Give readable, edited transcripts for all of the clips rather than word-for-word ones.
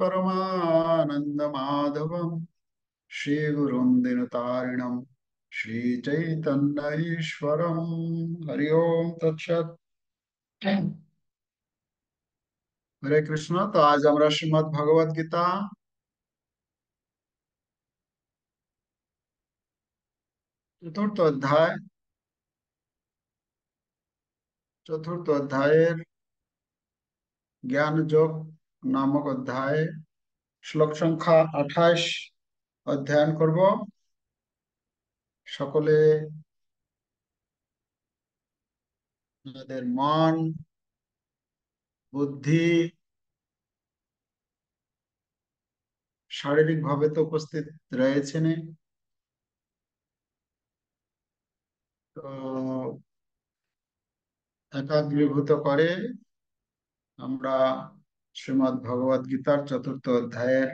परमानन्दमाधवम् श्रीगुरुं दिनतारिणं श्रीचैतन्यईश्वरं। हरि ओम तत्सत। हरे कृष्ण। तो आज আমরা শ্রীমদ্ ভগবদ গীতা চতুর্থ অধ্যায় চতুর্থ অধ্যায়ের জ্ঞান যোগ নামক অধ্যায়ে শ্লোক সংখ্যা 28 অধ্যয়ন করব। সকলে আমাদের মন বুদ্ধি শারীরিক ভাবে তো উপস্থিত রয়েছেন, তো একাগ্রীভূত করে আমরা শ্রীমদ্ ভগবদ গীতার চতুর্থ অধ্যায়ের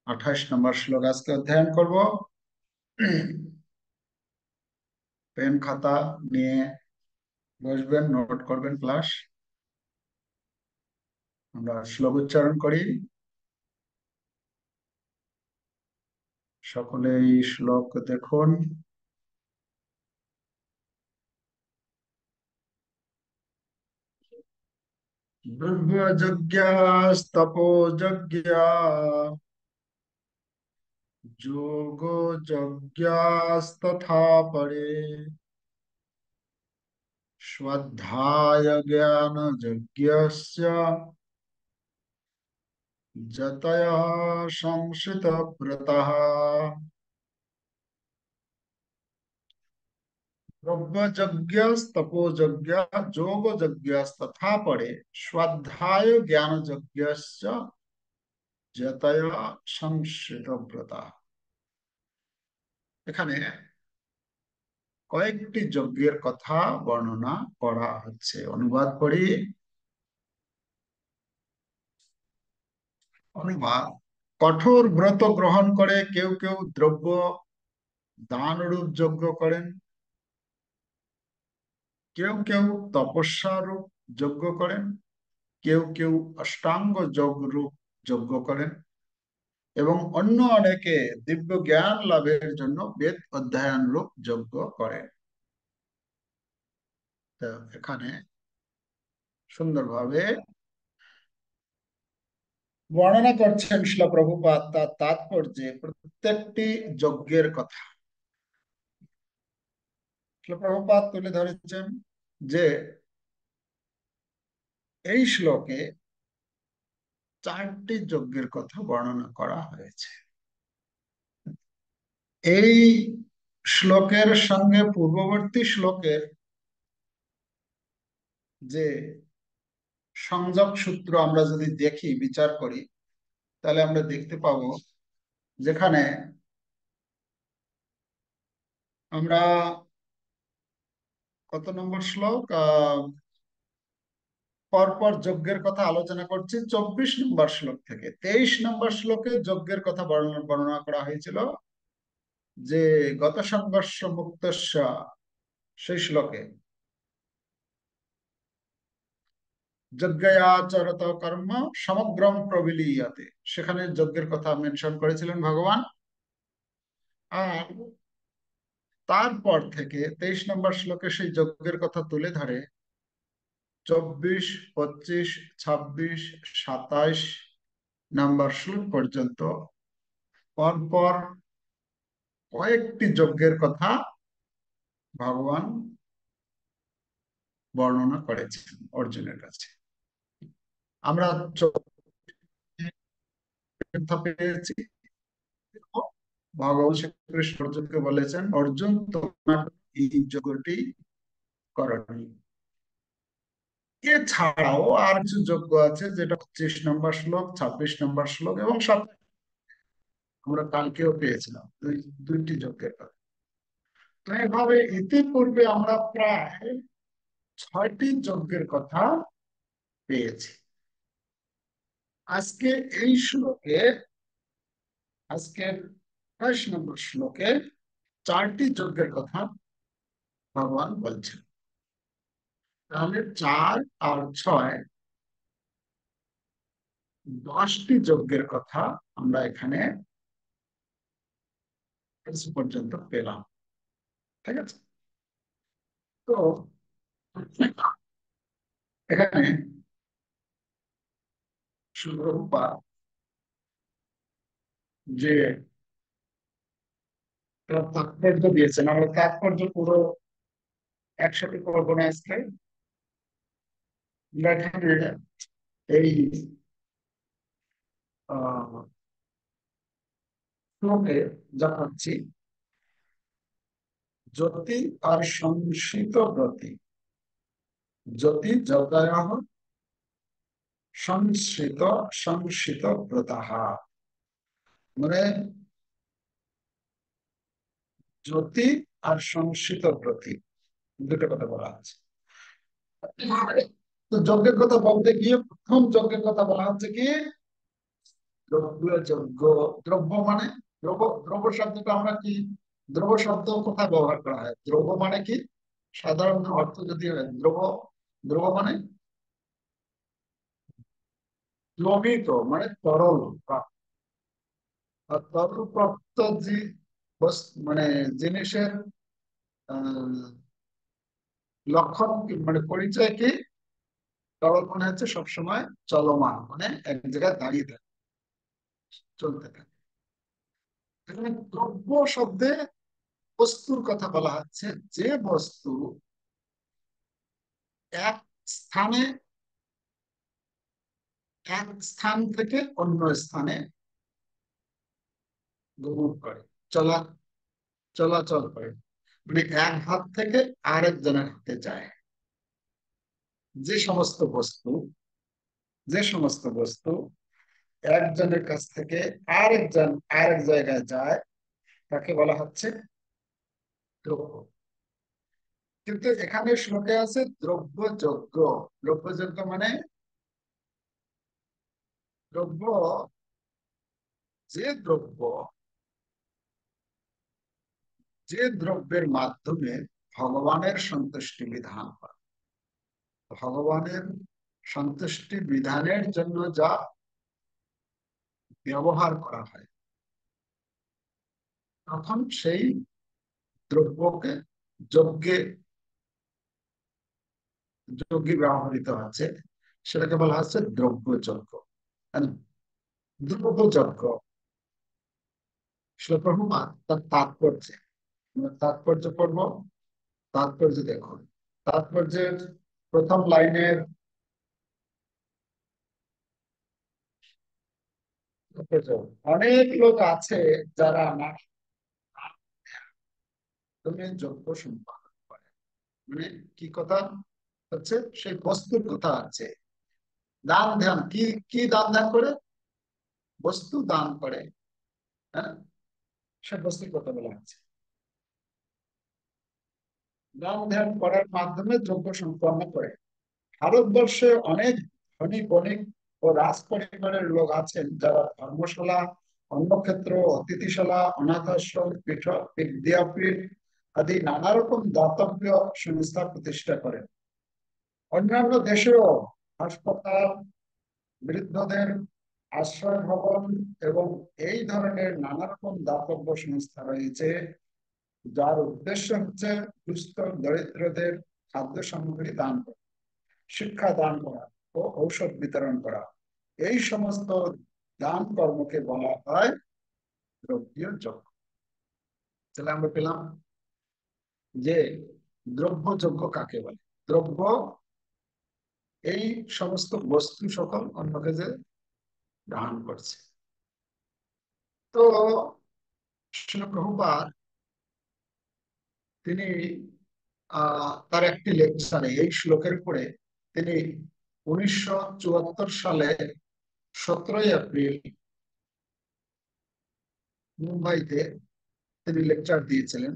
28 নম্বর শ্লোক আজকে অধ্যয়ন করব। পেন খাতা নিয়ে বসবেন, নোট করবেন ক্লাস। আমরা শ্লোক উচ্চারণ করি। সকলে এই শ্লোক দেখুন। ব্রহ্মযজ্ঞস্তপো যজ্ঞা যোগো যজ্ঞাস্তথা পরে স্বাধ্যায় জ্ঞান যজ্ঞস্য যতয়ঃ সংসৃত ব্রতঃ। ब्रह्मयज्ञस्तपोयज्ञ योगयज्ञस्तथा परे स्वाध्याय ज्ञान यज्ञस्य যতয়ঃ সংসৃত ব্রতঃ। এখানে কয়েকটি যজ্ঞের কথা বর্ণনা করা হচ্ছে। অনুবাদ করি। অনুবাদ: কঠোর ব্রত গ্রহণ করে কেউ কেউ দ্রব্য দান রূপ যজ্ঞ করেন, কেউ কেউ তপস্যা রূপ যজ্ঞ করেন, কেউ কেউ অষ্টাঙ্গ যোগ রূপ যজ্ঞ করেন এবং অন্য অনেকে দিব্য জ্ঞান লাভের জন্য বেদ অধ্যয়ন রূপ যজ্ঞ করেন। তো এখানে সুন্দরভাবে বর্ণনা করছেন শিল প্রভুপাদ তার তাৎপর্যে প্রত্যেকটি যজ্ঞের কথা। শিল প্রভুপাদ তুলে ধরেছেন যে এই শ্লোকে 4টি যজ্ঞের কথা বর্ণনা করা হয়েছে। এই শ্লোকের সঙ্গে পূর্ববর্তী শ্লোকের যে সংযোগ সূত্র আমরা যদি দেখি, বিচার করি, তাহলে আমরা দেখতে পাবো যেখানে আমরা কত নম্বর শ্লোক পরপর যজ্ঞের কথা আলোচনা করছি। 24 নম্বর শ্লোক থেকে 23 নম্বর শ্লোকে যজ্ঞের কথা বর্ণনা করা হয়েছিল, যে গত সংঘর্ষ মুক্তস্য, সেই শ্লোকে যজ্ঞয়াচরত কর্ম সমগ্রম প্রবিলীয়তে, সেখানে যজ্ঞের কথা মেনশন করেছিলেন ভগবান। আর তারপর থেকে 23 নম্বর শ্লোকে সেই যজ্ঞের কথা তুলে ধরে 24, 25, 26, 27 নাম্বার শ্লোক পর্যন্ত পরপর কয়েকটি যজ্ঞের কথা ভগবান বর্ণনা করেছেন অর্জুনের কাছে। আমরা কথা পেয়েছি। ভগবান শ্রীকৃষ্ণ অর্জুনকে বলেছেন, অর্জুন তোমার এই যজ্ঞটি করণীয়। এছাড়াও আর কিছু যজ্ঞ আছে, যেটা 25 নম্বর শ্লোক, 26 নম্বর শ্লোক এবং 27 আমরা কালকেও পেয়েছিলাম দুইটি যজ্ঞের কথা। তো এভাবে ইতিপূর্বে আমরা প্রায় 6টি যজ্ঞের কথা পেয়েছি। আজকে এই শ্লোকে, আজকের 22 নম্বর শ্লোকে 4টি যজ্ঞের কথা ভগবান বলছেন। তাহলে 4 আর 6 10টি যজ্ঞের কথা আমরা এখানে কিছু পর্যন্ত পেলাম। ঠিক আছে, তো এখানে সুরূপা যে তাৎপর্য দিয়েছেন, আমরা তাৎপর্য পুরো একসাথে করবো না আজকে। আমরা এখানে এই শ্লোকে যা পাচ্ছি, জ্যোতি আর সংসিত ব্রতি, জ্যোতি যজ্ঞায় সংসৃত সংসিত ব্রতাহ, মানে জ্যোতি আর সংসিত ব্রতি দুটো কথা বলা আছে। তো যজ্ঞের কথা বলতে গিয়ে প্রথম যজ্ঞের কথা বলা হচ্ছে কি, দ্রব্য যজ্ঞ। দ্রব্য মানে দ্রব্য, দ্রব্য শব্দটা আমরা কি, দ্রব্য শব্দ কোথায় ব্যবহার করা হয়? দ্রব্য মানে কি, সাধারণ অর্থ যদি হয় দ্রব্য, দ্রব্য মানে দ্রবীত, মানে তরল প্রাপ্ত। আর তরল প্রাপ্ত যে মানে জিনিসের আহ লক্ষণ মানে পরিচয় কি, তরল মানে হচ্ছে সবসময় চলমান, মানে এক জায়গায় দাঁড়িয়ে থাকে, চলতে থাকে। এখানে দ্রব্য শব্দে বস্তুর কথা বলা হচ্ছে, যে বস্তু এক স্থানে, এক স্থান থেকে অন্য স্থানে গমন করে, চলা চলাচল করে, মানে এক হাত থেকে আরেকজনের হাতে যায়। যে সমস্ত বস্তু, যে সমস্ত বস্তু একজনের কাছ থেকে আরেকজন আরেক জায়গায় যায়, তাকে বলা হচ্ছে দ্রব্য। কিন্তু এখানে শ্লোকে আছে দ্রব্যযজ্ঞ। দ্রব্যযজ্ঞ মানে দ্রব্য, যে দ্রব্য, যে দ্রব্যের মাধ্যমে ভগবানের সন্তুষ্টি বিধান হয়, ভগবানের সন্তুষ্টি বিধানের জন্য যা ব্যবহার করা হয়, তখন সেই দ্রব্যকে যজ্ঞে, যজ্ঞে ব্যবহৃত হচ্ছে, সেটাকে বলা হচ্ছে দ্রব্যযজ্ঞ। দ্রব্যযজ্ঞ শিলপ্রভুপাদ তার তাৎপর্য, তাৎপর্য পড়ব। তাৎপর্য দেখুন, তাৎপর্যের প্রথম লাইনের অনেক লোক আছে যারা মাধ্যমে যজ্ঞ সম্পাদন করে, মানে কি কথা হচ্ছে, সেই বস্তুর কথা আছে। দান ধ্যান কি, কি দান ধ্যান করে, বস্তু দান করে, হ্যাঁ, সে বস্তুর কথা বলা হচ্ছে। দান ধ্যান করার মাধ্যমে যজ্ঞ সম্পন্ন করে। ভারতবর্ষে অনেক ধনী বণিক ও রাজ পরিবারের লোক আছেন যারা ধর্মশালা, অন্নক্ষেত্র, অতিথিশালা, অনাথ আশ্রম, পীঠ, বিদ্যাপীঠ আদি নানা রকম দাতব্য সংস্থা প্রতিষ্ঠা করেন। অন্যান্য দেশেও হাসপাতাল, বৃদ্ধদের আশ্রয় ভবন এবং এই ধরনের নানা রকম দাতব্য সংস্থা রয়েছে, যার উদ্দেশ্য হচ্ছে দুস্থ দরিদ্রদের খাদ্য সামগ্রী দান করা, শিক্ষা দান করা ও ঔষধ বিতরণ করা। এই সমস্ত দান কর্মকে বলা হয় দ্রব্য যজ্ঞ। তাহলে আমরা পেলাম যে দ্রব্যযজ্ঞ কাকে বলে। দ্রব্য এই সমস্ত বস্তু সকল অন্যকে যে দান করছে। তো শ্রীল প্রভুপাদ তিনি তার একটি লেকচারে এই শ্লোকের উপরে তিনি 1974 সালে 17 এপ্রিল মুম্বাইতে তিনি লেকচার দিয়েছিলেন।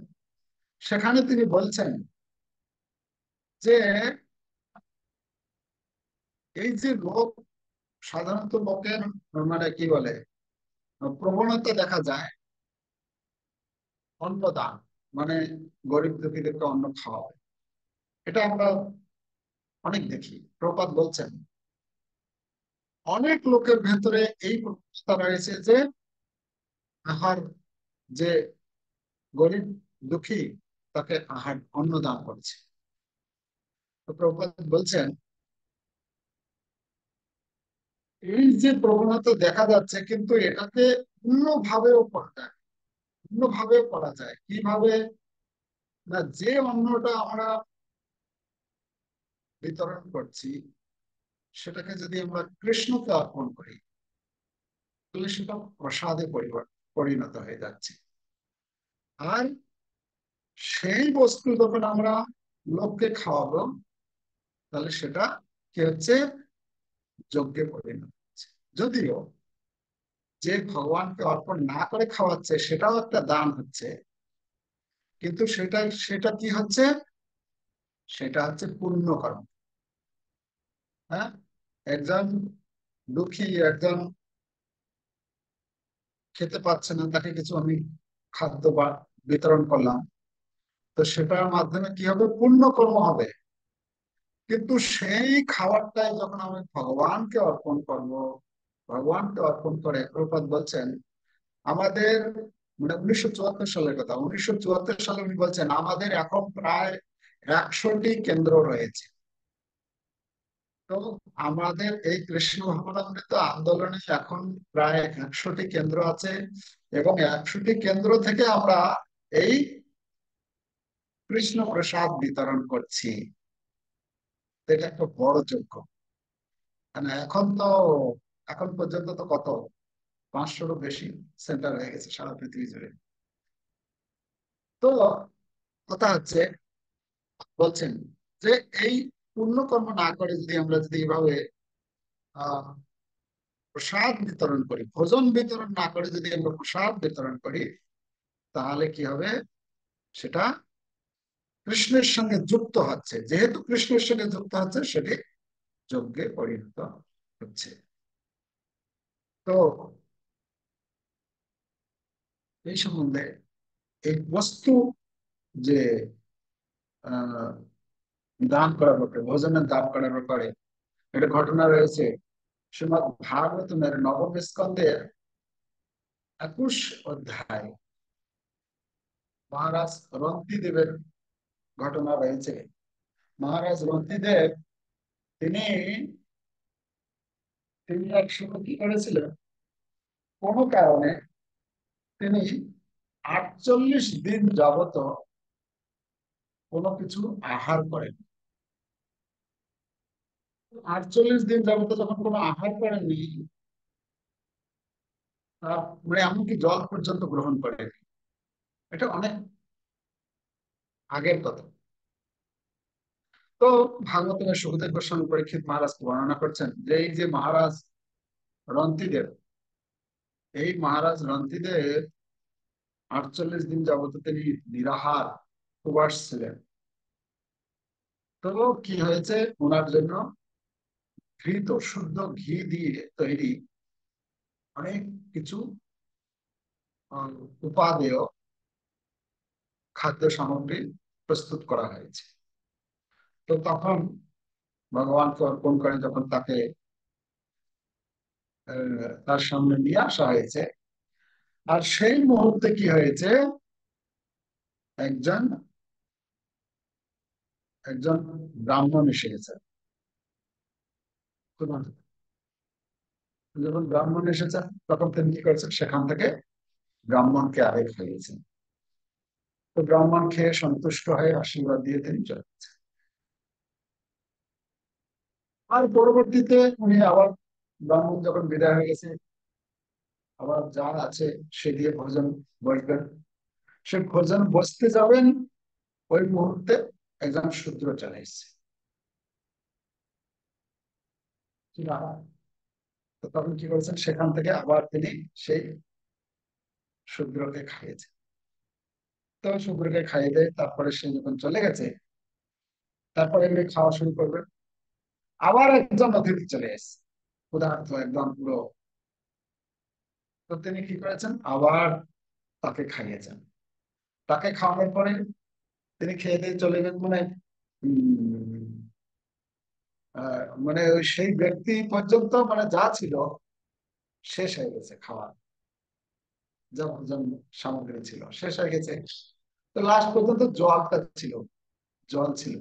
সেখানে তিনি বলছেন যে এই যে লোক, সাধারণত লোকের মানে কি বলে প্রবণতা দেখা যায় অন্নদান, মানে গরিব দুঃখীদেরকে অন্ন খাওয়া, এটা আমরা অনেক দেখি। প্রপাত বলছেন অনেক লোকের ভেতরে এই প্রবণতা রয়েছে যে আহার, যে গরিব দুঃখী তাকে আহার অন্ন দান করছে। তো প্রভুপাদ বলছেন এই যে প্রবণতা দেখা যাচ্ছে, কিন্তু এটাকে অন্যভাবেও করা যায়। অন্যভাবেও করা যায় কিভাবে? না, যে অন্নটা আমরা বিতরণ করছি সেটাকে যদি আমরা কৃষ্ণকে অর্পণ করি, তাহলে সেটা প্রসাদে পরিণত হয়ে যাচ্ছে। আর সেই বস্তু যখন আমরা লোককে খাওয়াবো, তাহলে সেটা কি হচ্ছে? যজ্ঞে পরিণত হচ্ছে। যদিও যে ভগবানকে অর্পণ না করে খাওয়াচ্ছে সেটাও একটা দান হচ্ছে, কিন্তু সেটা সেটা কি হচ্ছে? সেটা হচ্ছে পুণ্য কর্ম। হ্যাঁ, একজন দুঃখী, একজন খেতে পাচ্ছে না, তাকে কিছু আমি খাদ্য বা বিতরণ করলাম, তো সেটার মাধ্যমে কি হবে? পুণ্য কর্ম হবে। কিন্তু সেই খাবারটাই যখন আমি ভগবানকে অর্পণ করব, ভগবানকে অর্পণ করে প্রভুপাদ বলছেন আমাদের, মানে 1974 সালের কথা, 1974 সালে উনি বলছেন আমাদের এখন প্রায় 100টি কেন্দ্র রয়েছে। তো আমাদের এই কৃষ্ণ ভাবনামৃত আন্দোলনে এখন প্রায় 100টি কেন্দ্র আছে, এবং 100টি কেন্দ্র থেকে আমরা এই কৃষ্ণ প্রসাদ বিতরণ করছি। এটা একটা বড় যোগ্য। মানে এখন পর্যন্ত তো কত, 500-রও বেশি সেন্টার হয়ে গেছে সারা পৃথিবী জুড়ে। তো কথা হচ্ছে, বলছেন যে এই পুণ্যকর্ম না করে যদি আমরা যদি এইভাবে আহ প্রসাদ বিতরণ করি, ভোজন বিতরণ না করে যদি আমরা প্রসাদ বিতরণ করি, তাহলে কি হবে? সেটা কৃষ্ণের সঙ্গে যুক্ত হচ্ছে। যেহেতু কৃষ্ণের সঙ্গে যুক্ত হচ্ছে, সেটি যজ্ঞে পরিণত হচ্ছে। তো এই সম্বন্ধে, এই বস্তু যে আহ দান করার ব্যাপারে, ভোজনের দান করার ব্যাপারে একটা ঘটনা রয়েছে শ্রীমদ্ ভাগবতের নবম স্কন্ধের 21 অধ্যায়। মহারাজ রন্তিদেবের ঘটনা রয়েছে। মহারাজ রন্তিদেব, তিনি তিনি এক সময় কি করেছিলেন, কোনো কারণে তিনি 48 দিন যাবত কোনো কিছু আহার করেন। 48 দিন যাবত যখন কোনো আহার করেননি, মানে এমনকি জল পর্যন্ত গ্রহণ করেন। এটা অনেক আগের কথা। তো ভাগবতের সুখদেব গোস্বামী পরীক্ষিত মহারাজকে বর্ণনা করছেন যে এই যে মহারাজ রন্তিদেব, এই মহারাজ রন্তিদেব 48 দিন যাবত তিনি নিরাহার উপবাস ছিলেন। তো কি হয়েছে, ওনার জন্য ঘৃত, শুদ্ধ ঘি দিয়ে তৈরি অনেক কিছু উপাদেয় খাদ্য সামগ্রী প্রস্তুত করা হয়েছে। তো তখন ভগবানকে অর্পণ করে যখন তাকে তার সামনে নিয়ে আসা হয়েছে, আর সেই মুহূর্তে কি হয়েছে, একজন একজন ব্রাহ্মণ এসে গেছে। যখন ব্রাহ্মণ এসেছেন তখন তিনি কি করেছেন, সেখান থেকে ব্রাহ্মণকে আরেক খাইয়েছেন। তো ব্রাহ্মণ খেয়ে সন্তুষ্ট হয়ে আশীর্বাদ দিয়ে তিনি চলে গেছেন। আর পরবর্তীতে উনি আবার, ব্রাহ্মণ যখন বিদায় হয়ে গেছে, আবার যা আছে সে দিয়ে ভোজন বসবেন। সে ভোজন বসতে যাবেন, ওই মুহূর্তে একজন শূদ্র চলে এসেছে। তো তখন কি করেছেন, সেখান থেকে আবার তিনি সেই শূদ্রকে খাইয়েছেন। তো শূদ্রকে খাইয়ে দেয়, তারপরে সে যখন চলে গেছে, তারপরে এমনি খাওয়া শুরু করবে। আবার একজন অতিথি চলে এসেছে, ক্ষুধার্ত একদম পুরো। তো তিনি কি করেছেন, আবার তাকে খাইয়েছেন। তাকে খাওয়ানোর পরে তিনি খেয়ে দিয়ে চলে গেলেন, মানে মানে ওই সেই ব্যক্তি পর্যন্ত মানে যা ছিল শেষ হয়ে গেছে, খাওয়া যা ভোজন সামগ্রী ছিল শেষ হয়ে গেছে। তো লাস্ট পর্যন্ত জলটা ছিল, জল ছিল।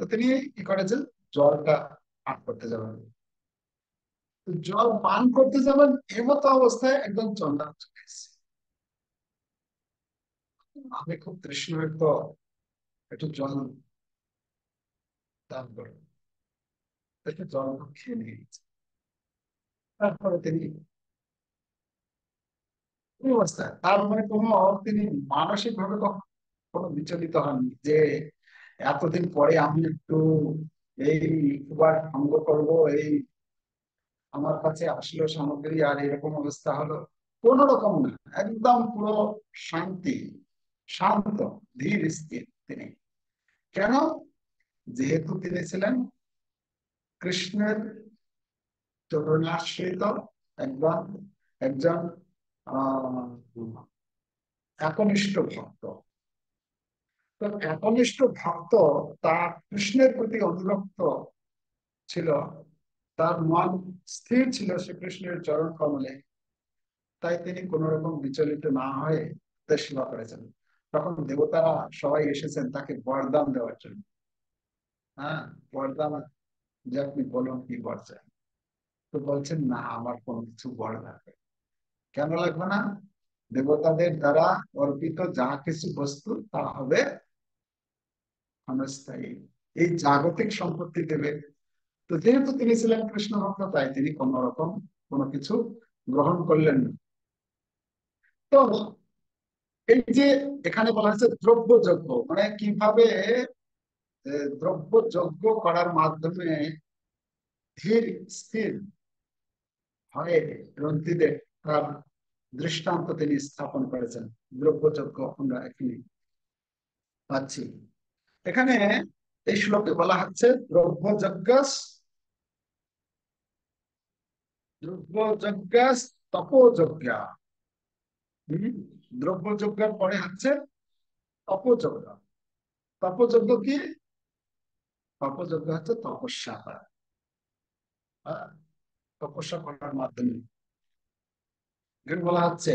তো তিনি কি করেছেন, জলটা পান করতে যাবেন। তো জল পান করতে যাবেন এমতো অবস্থায় একদম চন্দ্র চলে এসেছে। আমি খুব তৃষ্ণ, তো একটু জল দান করো, একটু জল খেয়ে নিয়েছে। তারপরে তিনি এই অবস্থায় তার মানে কোনো, তিনি মানসিক ভাবে কোনো বিচলিত হননি যে এতদিন পরে আমি একটু এই উপবার ভঙ্গ করবো, এই আমার কাছে আসলো সামগ্রী আর এরকম অবস্থা হলো, কোন রকম না। একদম পুরো শান্তি, শান্ত, ধীর স্থির তিনি। কেন? যেহেতু তিনি ছিলেন কৃষ্ণের চরণাশ্রিত একজন একজন আহ একনিষ্ঠ ভক্ত। তো একনিষ্ঠ ভক্ত তার কৃষ্ণের প্রতি অনুরক্ত ছিল, তার মন স্থির ছিল শ্রীকৃষ্ণের চরণ কমলে। তাই তিনি কোন রকম বিচলিত না হয়ে তার সেবা করেছেন। তখন দেবতারা সবাই এসেছেন তাকে বরদান দেওয়ার জন্য। হ্যাঁ, বরদান, যে আপনি বলুন কি বর চাই। তো বলছেন না, আমার কোনো কিছু বর লাগবে। কেন লাগবে না? দেবতাদের দ্বারা অর্পিত যা কিছু বস্তু তা হবে ক্ষণস্থায়ী, এই জাগতিক সম্পত্তি দেবে। তো যেহেতু তিনি ছিলেন কৃষ্ণ ভক্ত, তাই তিনি কোন রকম কোনো কিছু গ্রহণ করলেন না। তো এই যে এখানে বলা হয়েছে দ্রব্যযজ্ঞ, মানে কিভাবে দ্রব্যযজ্ঞ করার মাধ্যমে ধীর স্থির হয়ে গ্রন্থিদের তার দৃষ্টান্ত তিনি স্থাপন করেছেন। দ্রব্যযজ্ঞ আমরা এখানে পাচ্ছি। এখানে এই শ্লোকে বলা হচ্ছে দ্রব্যযজ্ঞ, দ্রব্যযজ্ঞ তপোযজ্ঞ। দ্রব্যযজ্ঞের পরে হচ্ছে তপোযজ্ঞ। তপোযজ্ঞ কি? তপোযজ্ঞ হচ্ছে তপস্যা করা। হ্যাঁ, তপস্যা করার মাধ্যমে এখানে বলা হচ্ছে,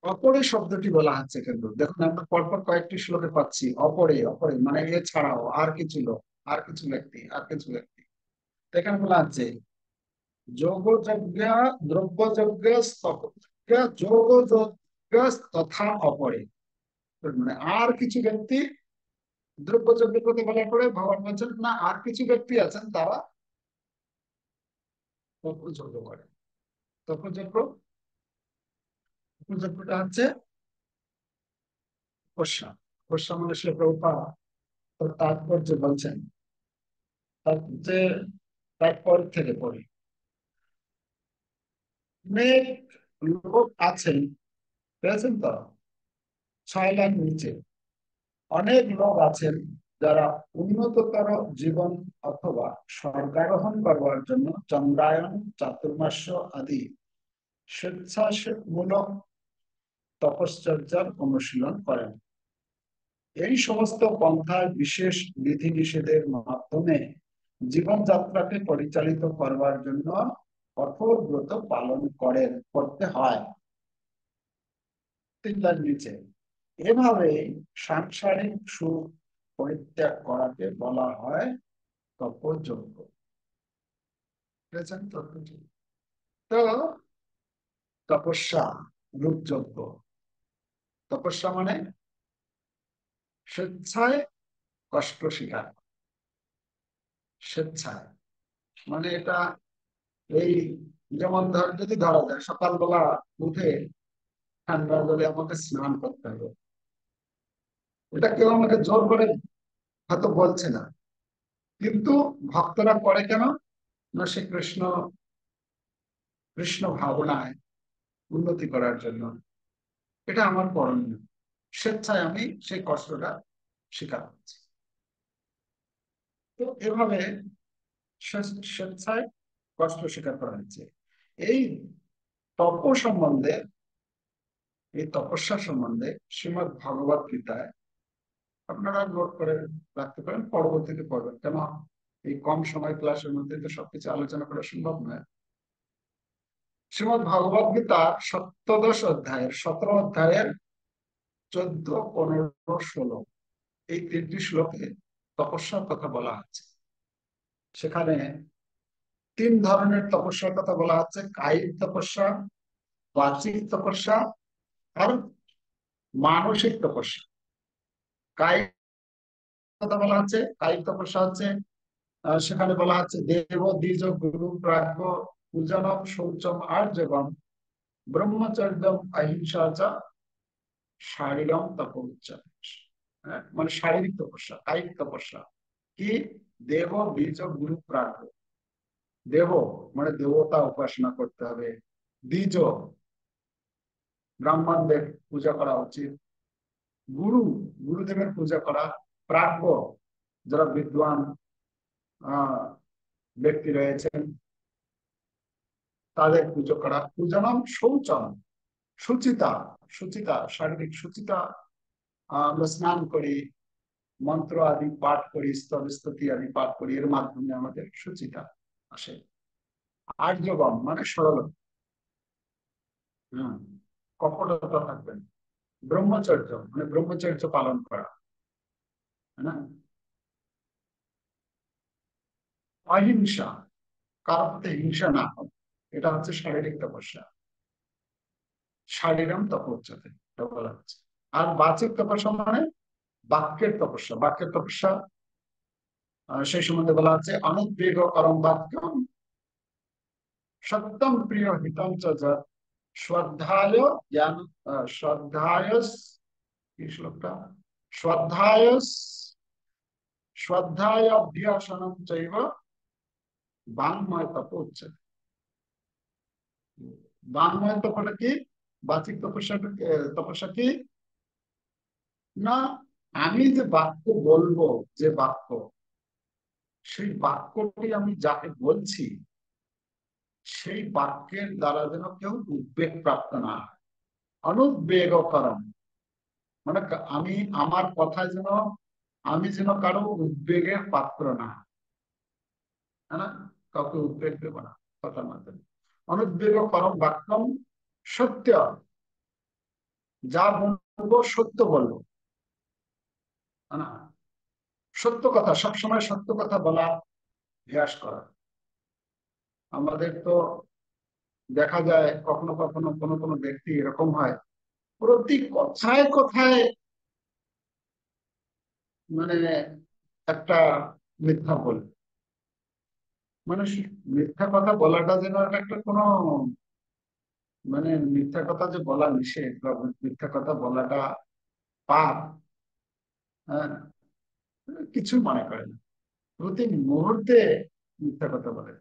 অপরে শব্দটি বলা হচ্ছে কিন্তু দেখুন, আমরা পরপর কয়েকটি শ্লোকে পাচ্ছি অপরে অপরে, মানে এছাড়াও আর কিছু লোক, আর কিছু ব্যক্তি, আর কিছু ব্যক্তি। তো এখানে বলা হচ্ছে যোগযজ্ঞ, দ্রব্যযজ্ঞ, তপযজ্ঞ, যোগযজ্ঞ তথা অপরে। মানে আর কিছু ব্যক্তি, দ্রব্যযজ্ঞের কথা বলার পরে ভগবান বলছেন না, আর কিছু ব্যক্তি আছেন তারা তপযজ্ঞ করে। তপযজ্ঞ, তপযজ্ঞটা হচ্ছে তপস্যা। তপস্যা মানে সে প্রভুপাদ তার তাৎপর্য বলছেন, তার যে তারপর থেকে পড়ি। অনেক লোক আছেন, পেয়েছেন তো 6 লাখ নিচে। অনেক লোক আছেন যারা উন্নততর জীবন অথবা স্বর্গারোহণ করবার জন্য চন্দ্রায়ন, চাতুর্মাস্য আদি স্বেচ্ছামূলক তপশ্চর্যার অনুশীলন করেন। এই সমস্ত পন্থায় বিশেষ বিধিনিষেধের মাধ্যমে জীবনযাত্রাকে পরিচালিত করবার জন্য কঠোর ব্রত পালন করতে হয়। 3 লাখ নিচে। এভাবে সাংসারিক সুখ পরিত্যাগ করাকে বলা হয় তপযজ্ঞ। বুঝেছেন তো? তো তপস্যা, রূপযজ্ঞ। তপস্যা মানে স্বেচ্ছায় কষ্ট স্বীকার, স্বেচ্ছায়, মানে এটা এই যেমন যদি ধরা যায় সকালবেলা উঠে ঠান্ডা জলে আমাকে স্নান করতে হবে, এটা কেউ আমাকে জোর করে হয়তো বলছে না, কিন্তু ভক্তরা করে কেন? না, সে কৃষ্ণ, কৃষ্ণ ভাবনায় উন্নতি করার জন্য। এটা আমার করণীয়, স্বেচ্ছায় আমি সেই কষ্টটা স্বীকার করছি। তো এভাবে স্বেচ্ছায় কষ্ট স্বীকার করা হচ্ছে। এই তপ সম্বন্ধে, এই তপস্যা সম্বন্ধে শ্রীমদ্ ভগবত গীতায় আপনারা নোট করে রাখতে পারেন, পরবর্তীতে পড়বেন, কেন এই কম সময় ক্লাসের মধ্যে তো সবকিছু আলোচনা করা সম্ভব নয়। শ্রীমদ ভগবদ গীতার সপ্তদশ অধ্যায়ের 17 অধ্যায়ের 14, 15, 16 এই 3টি শ্লোকে তপস্যার কথা বলা আছে। সেখানে 3 ধরনের তপস্যার কথা বলা হচ্ছে: কায়িক তপস্যা, বাচিক তপস্যা আর মানসিক তপস্যা। কায়িক কথা বলা হচ্ছে, কায়িক তপস্যা হচ্ছে সেখানে বলা হচ্ছে দেব দ্বিজ গুরু প্রাজ্ঞ পূজনম শৌচম আর্জবম ব্রহ্মচর্যম অহিংসা চ শারীরম তপ উচ্চতে। মানে শারীরিক তপস্যা, কায়িক তপস্যা কি? দেব দ্বিজ গুরু প্রাজ্ঞ। দেব মানে দেবতা উপাসনা করতে হবে, দ্বিজ ব্রাহ্মণদের পূজা করা উচিত, গুরু গুরুদেবের পূজা করা, প্রাজ্ঞ যারা বিদ্বান আহ ব্যক্তি রয়েছেন তাদের পুজো করা, পূজনম শৌচম সুচিতা, সুচিতা শারীরিক সুচিতা, আমরা স্নান করি, মন্ত্র আদি পাঠ করি, স্তব স্তুতি আদি পাঠ করি, এর মাধ্যমে আমাদের সুচিতা আসে। আর্যবম মানে সরল, হম, কপটতা থাকবেন। ব্রহ্মচর্য মানে ব্রহ্মচর্য পালন করা, হ্যাঁ না? অহিংসা, কারোর প্রতি হিংসা না হয়, এটা হচ্ছে শারীরিক তপস্যা। শারীরম তপস্যাতে এটা বলা হচ্ছে। আর বাচিক তপস্যা মানে বাক্যের তপস্যা। বাক্যের তপস্যা সেই সম্বন্ধে বলা হচ্ছে অনুদ্বেগ করম বাক্যম সত্যম প্রিয় হিতম চ যৎ শ্রদ্ধায় জ্ঞান শ্রদ্ধায়, কি শ্লোকটা? শ্রদ্ধায় শ্রদ্ধায় অভ্যাসনম চৈব বাংময় তপ উচ্যতে। বাংময় তপটা কি? বাচিক তপস্যা, তপস্যা কি না, আমি যে বাক্য বলবো, যে বাক্য, সেই বাক্যটি আমি যাকে বলছি সেই বাক্যের দ্বারা যেন কেউ উদ্বেগ প্রাপ্ত না হয়। অনুদ্বেগ করম মানে আমি আমার কথায় যেন, আমি যেন কারো উদ্বেগের পাত্র না, হ্যাঁ না? কাউকে উদ্বেগ দেবো না কথার মাধ্যমে। অনুদ্বেগ করম বাক্যম সত্য, যা বলবো সত্য বলবো, হ্যাঁ না? সত্য কথা, সবসময় সত্য কথা বলা, অভ্যাস করা। আমাদের তো দেখা যায় কখনো কখনো কোনো কোনো ব্যক্তি এরকম হয়, প্রতি কথায় কথায় মানে একটা মিথ্যা বলে। মানে মিথ্যা কথা বলাটা যেন একটা কোনো, মানে মিথ্যা কথা যে বলা নিষেধ বা মিথ্যা কথা বলাটা পাপ, হ্যাঁ, কিছু মনে করে না, প্রতি মুহূর্তে মিথ্যা কথা বলে।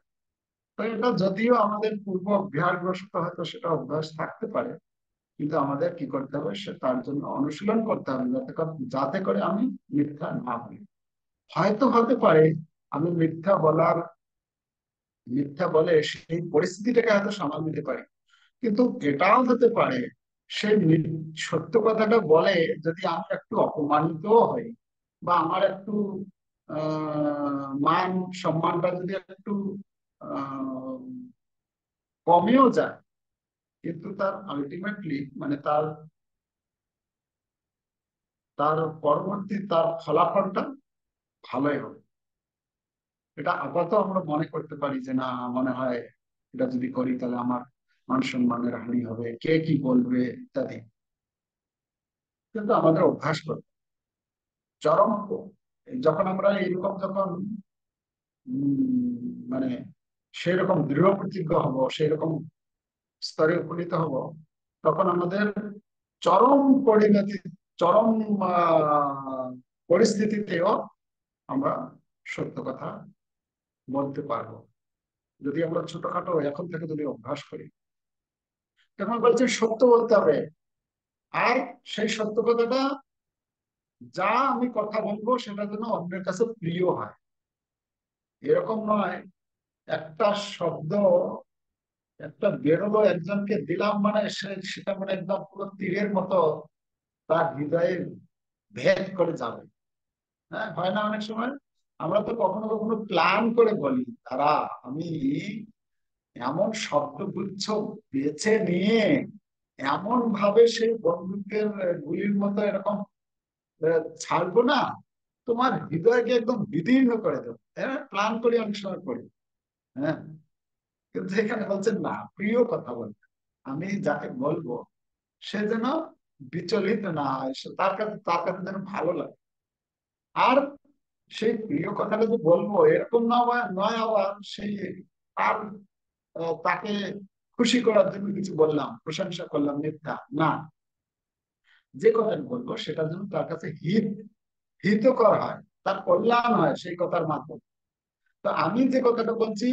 তো এটা যদিও আমাদের পূর্ব অভ্যাসগ্রস্ত, হয়তো সেটা অভ্যাস থাকতে পারে, কিন্তু আমাদের কি করতে হবে, সে তার জন্য অনুশীলন করতে হবে, যাতে করে আমি মিথ্যা না বলি। হয়তো হতে পারে আমি মিথ্যা বলে সেই পরিস্থিতিটাকে হয়তো সামাল দিতে পারি, কিন্তু এটাও হতে পারে সেই সত্য কথাটা বলে যদি আমি একটু অপমানিত হই, বা আমার একটু মান সম্মানটা যদি একটু আহ কমেও যায়, কিন্তু তার আলটিমেটলি মানে তার তার পরবর্তী তার ফলাফলটা ভালোই হবে। এটা আপাতত আমরা মনে করতে পারি যে না, মনে হয় এটা যদি করি তাহলে আমার মান সম্মানের হানি হবে, কে কি বলবে ইত্যাদি। কিন্তু আমাদের অভ্যাস করতে চরম, যখন আমরা এইরকম যখন মানে সেরকম দৃঢ় প্রতিজ্ঞ হব, সেই রকম স্তরে উপনীত হব, তখন আমাদের চরম পরিণতি, চরম পরিস্থিতিতেও আমরা সত্য কথা বলতে পারবো, যদি আমরা ছোটখাটো এখন থেকে যদি অভ্যাস করি। তখন বলছে সত্য বলতে হবে, আর সেই সত্য কথাটা, যা আমি কথা বলবো সেটা যেন অন্যের কাছে প্রিয় হয়। এরকম নয় একটা শব্দ একটা বেরোলো, একজনকে দিলাম মানে সেটা মানে একদম পুরো তীরের মতো তার হৃদয়ে ভেদ করে যাবে, হ্যাঁ, হয় না অনেক সময়? আমরা তো কখনো কখনো প্ল্যান করে বলি, তারা আমি এমন শব্দগুচ্ছ বেছে নিয়ে এমন ভাবে সেই বন্দুকের গুলির মতো এরকম ছাড়বো না, তোমার হৃদয়কে একদম বিদীর্ণ করে দেবো। হ্যাঁ, প্ল্যান করি, অনেক সময় করি। হ্যাঁ, কিন্তু এখানে বলছেন না, প্রিয় কথা বলতে, আমি যাকে বলবো সে যেন বিচলিত না হয়, তার কাছে যেন ভালো লাগে। আর সেই প্রিয় কথাটা যে বলবো এরকম নয় আবার সেই তার তাকে খুশি করার জন্য কিছু বললাম, প্রশংসা করলাম, মিথ্যা না। যে কথাটা বলবো সেটা যেন তার কাছে হিতকর হয়, তার কল্যাণ হয় সেই কথার মাধ্যমে। তো আমি যে কথাটা বলছি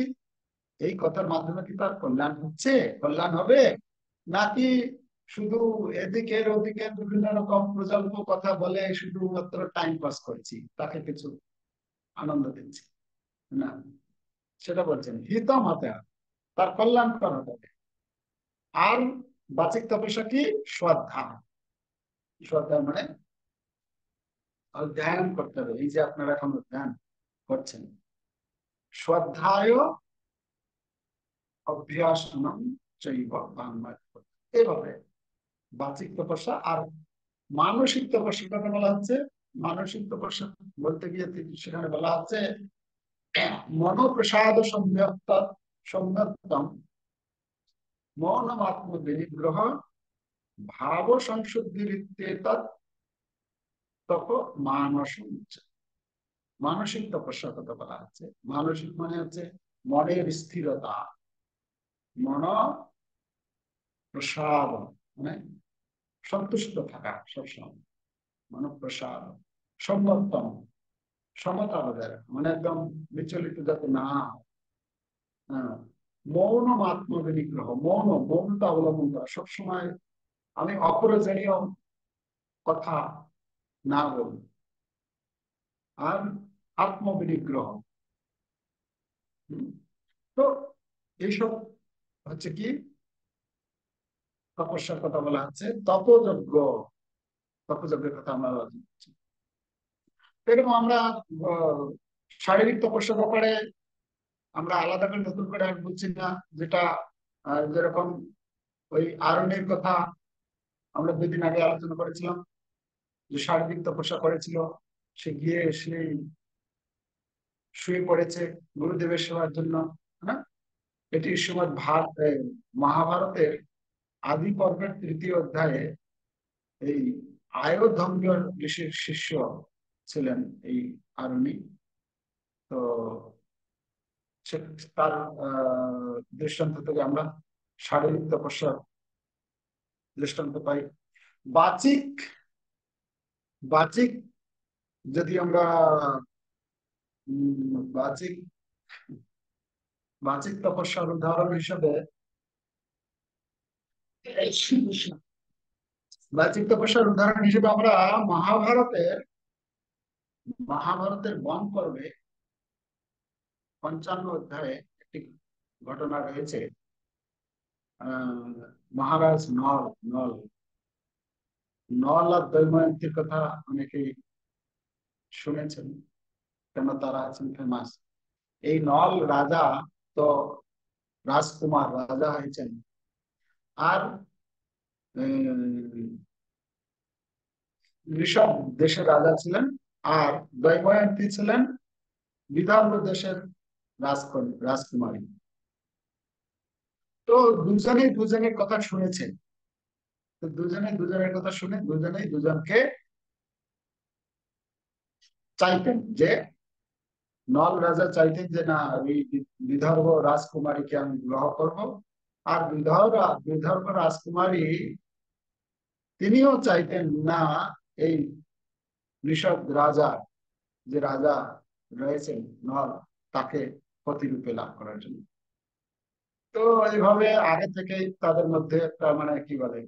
এই কথার মাধ্যমে কি তার কল্যাণ হচ্ছে, কল্যাণ হবে, নাকি শুধু এদিকের ওদিকের বিভিন্ন রকম প্রজল্প কথা বলে শুধুমাত্র টাইম পাস করছি, তাকে কিছু আনন্দ দিচ্ছি না? সেটা বলছেন হিতম হতে হবে, তার কল্যাণকর হতে হবে। আর বাচিক তপস্যা কি? শ্রদ্ধা। শ্রদ্ধা মানে ধ্যান করতে হবে, এই যে আপনারা এখন ধ্যান করছেন। শ্রদ্ধায় অভ্যাসনম চৈব বাংলা, এভাবে বাচিক তপস্যা। আর মানসিক তপস্যাটাকে বলা হচ্ছে, মানসিক তপস্যা বলতে গিয়ে সেখানে বলা হচ্ছে মনোপ্রসাদ সম্যক্তম মৌনমাত্ম বিনিগ্রহ ভাব সংশুদ্ধির তপ মানস উচ্চতে। মানসিক তপস্যার কথা বলা হচ্ছে। মানসিক মানে হচ্ছে মনের স্থিরতা, মন প্রসাদ, মানে সন্তুষ্ট থাকা সবসময়, মন প্রসাদ, সম্যক্তম, সমতা বজায় রাখা, মানে একদম বিচলিত যাতে না হয়। হ্যাঁ, মৌন আত্ম বিনিগ্রহ, মৌনতা অবলম্বন করা সবসময়, আমি অপ্রয়োজনীয় কথা না বলি। আর আত্মবিনিগ্রহ, তো এইসব হচ্ছে কি তপস্যার কথা বলা হচ্ছে। তপযজ্ঞ, তপযজ্ঞের কথা আমরা আলোচনা করছি। এরকম আমরা আহ, শারীরিক তপস্যার ব্যাপারে আমরা আলাদা করে নতুন করে আর বলছি না। যেটা যেরকম ওই আরণ্যের কথা আমরা 2 দিন আগে আলোচনা করেছিলাম, যে শারীরিক তপস্যা করেছিল, সে গিয়ে সেই শুয়ে পড়েছে গুরুদেবের সেবার জন্য। হ্যাঁ, এটি শ্রীমদ মহাভারতের আদি পর্বের 3য় অধ্যায়ে এই আয়োধম্য ঋষির শিষ্য ছিলেন এই আরুণি। তো তার দৃষ্টান্ত থেকে আমরা শারীরিক তপস্যার দৃষ্টান্ত পাই। বাচিক, বাচিক যদি আমরা বাচিক বাচিক তপস্যার উদাহরণ হিসেবে, বাচিক তপস্যার উদাহরণ হিসেবে আমরা মহাভারতের মহাভারতের বন পর্বে 55 অধ্যায়ে একটি ঘটনা রয়েছে। আহ মহারাজ নল নল নল আর দৈময়ন্তীর কথা অনেকেই শুনেছেন, কেন তারা আছেন ফেমাস। এই নল রাজা তো রাজকুমার রাজা হয়েছেন। আর ঋষভ দেশের রাজা ছিলেন। আর দৈময়ন্তী ছিলেন বিদর্ভ দেশের রাজকুমারী। তো দুজনেই দুজনের কথা শুনেছেন। তো দুজনে দুজনের কথা শুনে দুজনেই দুজনকে চাইতেন, যে নল রাজা চাইতেন যে না, এই বিদর্ভ রাজকুমারীকে আমি বিবাহ করব। আর বিদর্ভ রাজকুমারী তিনিও চাইতেন না, এই ঋষভ রাজা, যে রাজা রয়েছেন নল, তাকে প্রতিরূপে লাভ করার জন্য। তো এইভাবে আগে থেকেই তাদের মধ্যে একটা মানে কি বলে,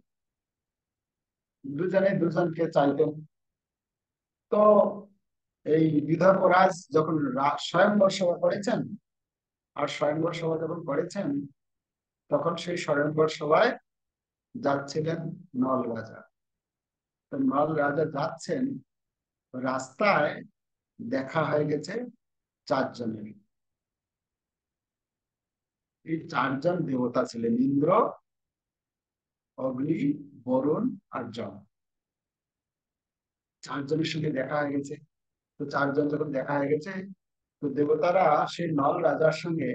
দুজনে দুজনকে চাইতেন। তো এই বিদর্ভরাজ যখন স্বয়ংবর সভা করেছেন, আর স্বয়ংবর সভা যখন করেছেন, তখন সেই স্বয়ংবর সভায় যাচ্ছিলেন নল রাজা। তো নল রাজা যাচ্ছেন রাস্তায়, দেখা হয়ে গেছে চারজনের। এই চারজন দেবতা ছিলেন ইন্দ্র, অগ্নি, বরুণ আর যম। চারজনের সঙ্গে দেখা হয়ে গেছে। তো চারজন যখন দেখা হয়ে গেছে, তো দেবতারা সেই নল রাজার সঙ্গে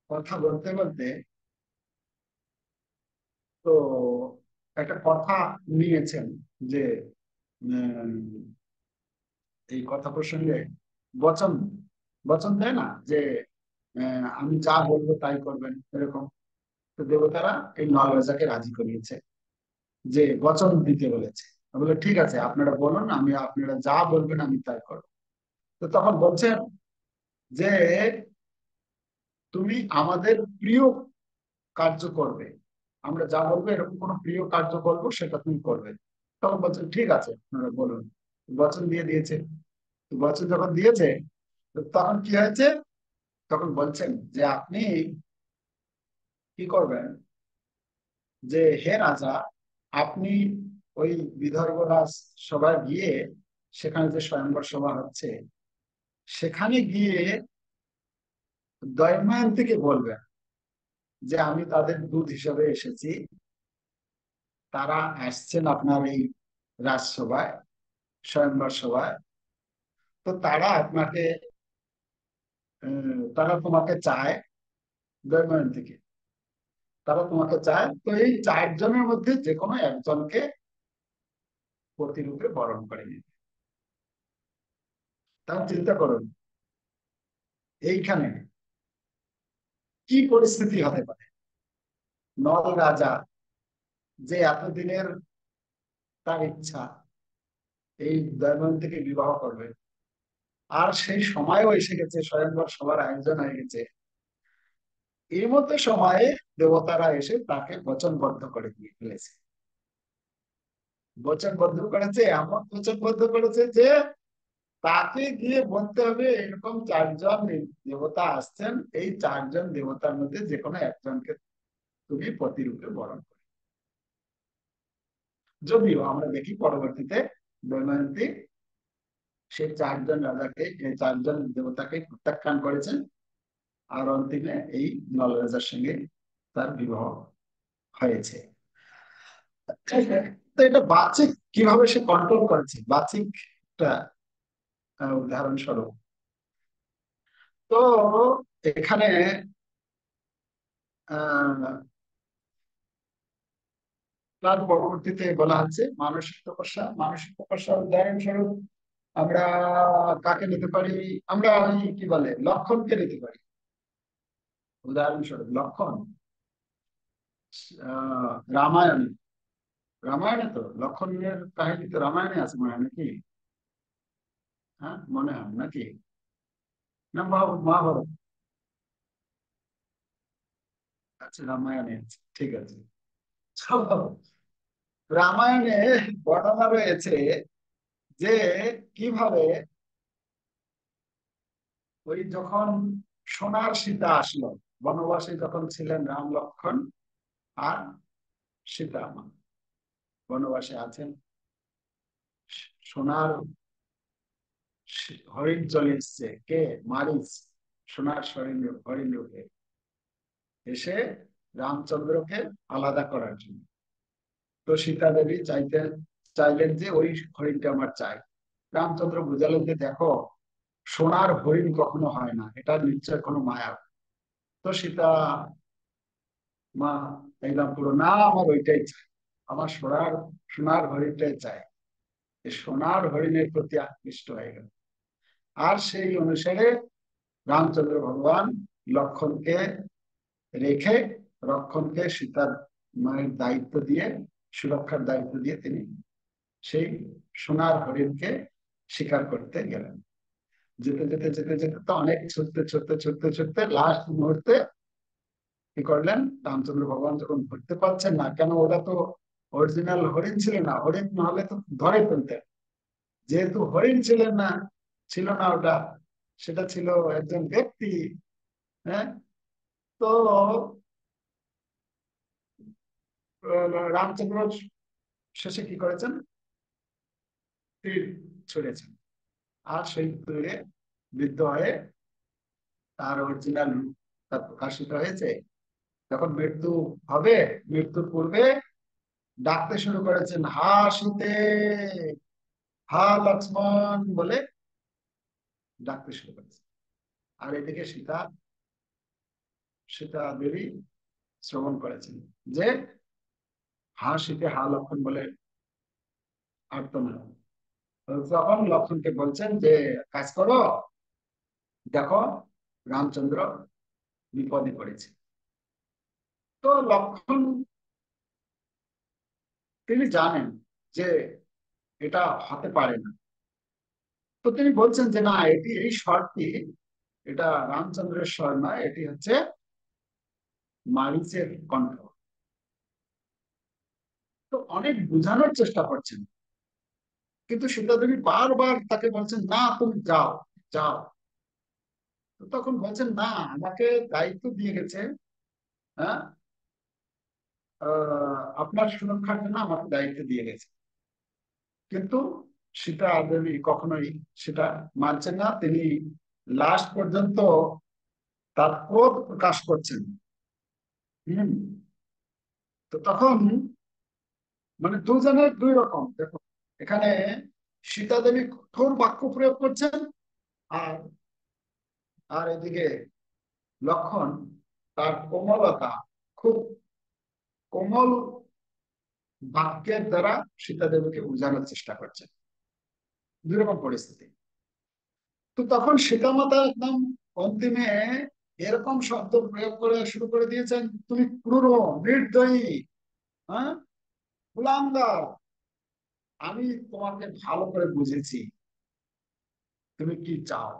কথা বলতে বলতে তো একটা কথা নিয়েছেন যে উম, এই কথা প্রসঙ্গে বচন বচন দেয় না যে আমি যা বলবো তাই করবেন এরকম। তো দেবতারা এই নল রাজাকে রাজি করিয়েছে, যে বচন দিতে বলেছে। বলে ঠিক আছে, আপনারা বলুন, আমি আপনারা যা বলবেন আমি তাই করবো। তো তখন বলছেন যে তুমি আমাদের প্রিয় কার্য করবে, আমরা যা বলবো এরকম কোনো প্রিয় কার্য করবো সেটা তুমি করবে। তখন বলছেন ঠিক আছে, আপনারা বলুন। বচন দিয়ে দিয়েছে। তো বচন যখন দিয়েছে, তো তখন কি হয়েছে, তখন বলছেন যে আপনি কি করবেন, যে হে রাজা, আপনি ওই বিদর্ভ রাজ সভায় গিয়ে, সেখানে যে স্বয়ংবর সভা হচ্ছে সেখানে গিয়ে দয়মায়ন্তীকে বলবেন যে আমি তাদের দূত হিসেবে এসেছি, তারা আসছেন আপনার এই রাজসভায়, স্বয়ংবর সভায়। তো তারা আপনাকে তারা তোমাকে চায়, দৈবয়ন্তীকে, তারা তোমাকে চায়। তো এই চারজনের মধ্যে যে কোনো একজনকে প্রতিরূপে বরণ করে নিতে। তাহলে চিন্তা করুন এইখানে কি পরিস্থিতি হতে পারে। নল রাজা, যে এতদিনের তার ইচ্ছা এই দৈবন্তীকে বিবাহ করবে, আর সেই সময়ও এসে গেছে, স্বয়ংবর সবার আয়োজন হয়ে গেছে, এই মতো সময়ে দেবতারা এসে তাকে বচনবদ্ধ করে দিয়ে ফেলেছে। বচনবদ্ধ করেছে, এমন বচনবদ্ধ করেছে যে তাকে গিয়ে বলতে হবে এরকম চারজন দেবতা আসছেন, এই চারজন দেবতার মধ্যে যে কোনো একজনকে তুমি প্রতিরূপে বরণ করো। যদিও আমরা দেখি পরবর্তীতে দৈনন্দিন সেই চারজন রাজাকে, এই চারজন দেবতাকে প্রত্যাখ্যান করেছেন, আর অন্তিমে এই নল রাজার সঙ্গে তার বিবাহ হয়েছে। তো এটা বাচিক কিভাবে সে কন্ট্রোল করেছে, বাচিক একটা উদাহরণস্বরূপ। তো এখানে আহ তার পরবর্তীতে বলা হচ্ছে মানসিক তপস্যা। মানসিক তপস্যার উদাহরণস্বরূপ আমরা কাকে নিতে পারি, আমরা ওই কি বলে লক্ষণকে নিতে পারি। উদাহরণস্বরূপ লক্ষণ রামায়ণে, রামায়ণে তো লক্ষণের কাহিনী তো রামায়ণে আছে মনে হয় নাকি? হ্যাঁ মনে হয় নাকি, না মহাভারত? আচ্ছা রামায়ণে আছে, ঠিক আছে। চলো, রামায়ণে বর্ণনা রয়েছে যে কিভাবে ওই যখন সোনার সীতা আসলো, বনবাসে যখন ছিলেন রাম লক্ষ্মণ আর সীতা মা বনবাসে আছেন, সোনার হরিণ চলে এসছে, কে? মারিচ, সোনার হরিণ, হরিণ রূপে এসে রামচন্দ্রকে আলাদা করার জন্য। তো সীতা দেবী চাইলেন যে ওই হরিণটা আমার চাই। রামচন্দ্র বুঝালেন যে দেখো, সোনার হরিণ কখনো হয় না, এটা নিশ্চয় কোনো মায়া। তো সীতা মা একদম পুরো, না আমার ওইটাই চাই, আমার সোনার সোনার হরিণটাই চাই। এই সোনার হরিণের প্রতি আকৃষ্ট হয়ে গেল। আর সেই অনুসারে রামচন্দ্র ভগবান লক্ষণকে রেখে, লক্ষণকে সীতার মায়ের দায়িত্ব দিয়ে, সুরক্ষার দায়িত্ব দিয়ে তিনি সেই সোনার হরিণকে শিকার করতে গেলেন। যেতে যেতে যেতে যেতে তো অনেক ছুটতে ছুটতে ছুটতে ছুটতে লাস্ট মুহূর্তে কি করলেন, রামচন্দ্র ভগবান যখন ধরতে পারছেন না, কেন ওটা তো অরিজিনাল হরিণ ছিল না, হরিণ না হলে তো ধরে ফেলতেন। যেহেতু হরিণ ছিলেন না, ছিল না ওটা, সেটা ছিল একজন ব্যক্তি। হ্যাঁ, তো রামচন্দ্র শেষে কি করেছেন, তীর ছুঁড়েছেন। আর সেই তুলে বৃদ্ধ হয়ে তার অরিজিনাল তার প্রকাশিত হয়েছে। যখন মৃত্যু হবে, মৃত্যুর পূর্বে ডাকতে শুরু করেছেন, হা সীতে, হা লক্ষ্মণ বলে ডাকতে শুরু করেছে। আর এদিকে সীতা, সীতা দেবী শ্রবণ করেছেন যে হা সীতে হা লক্ষণ বলে আর্তনাদ। তখন লক্ষণকে বলছেন যে কাজ করো, দেখো রামচন্দ্র বিপদে পড়েছে। তো লক্ষণ তিনি জানেন যে এটা হতে পারে না। তো তিনি বলছেন যে না, এটি এই স্বরটি, এটা রামচন্দ্রের স্বর নয়, এটি হচ্ছে মারিচের কণ্ঠ। তো অনেক বোঝানোর চেষ্টা করছেন, কিন্তু সীতা দেবী বারবার তাকে বলছেন না তুমি যাও, যাও। তো তখন বলছেন না, আমাকে দায়িত্ব দিয়ে গেছে, হ্যাঁ, আপনার সুরক্ষার জন্য আমাকে দায়িত্ব দিয়ে গেছে। কিন্তু সীতা দেবী কখনোই সেটা মানছেন না। তিনি লাস্ট পর্যন্ত তার ক্রোধ প্রকাশ করছেন। হম। তো তখন মানে দুজনের দুই রকম, দেখো এখানে সীতা দেবী কঠোর বাক্য প্রয়োগ করছেন, আর আর এদিকে লক্ষণ তার কোমলতা, খুব কোমল বাক্যের দ্বারা সীতা দেবীকে বোঝানোর চেষ্টা করছেন। দুই রকম পরিস্থিতি। তো তখন সীতা মাতা একদম অন্তিমে এরকম শব্দ প্রয়োগ করে শুরু করে দিয়েছেন, তুমি ক্রূর, নির্দয়ী, হ্যাঁ, কুলাঙ্গার, আমি তোমাকে ভালো করে বুঝেছি তুমি কি চাও।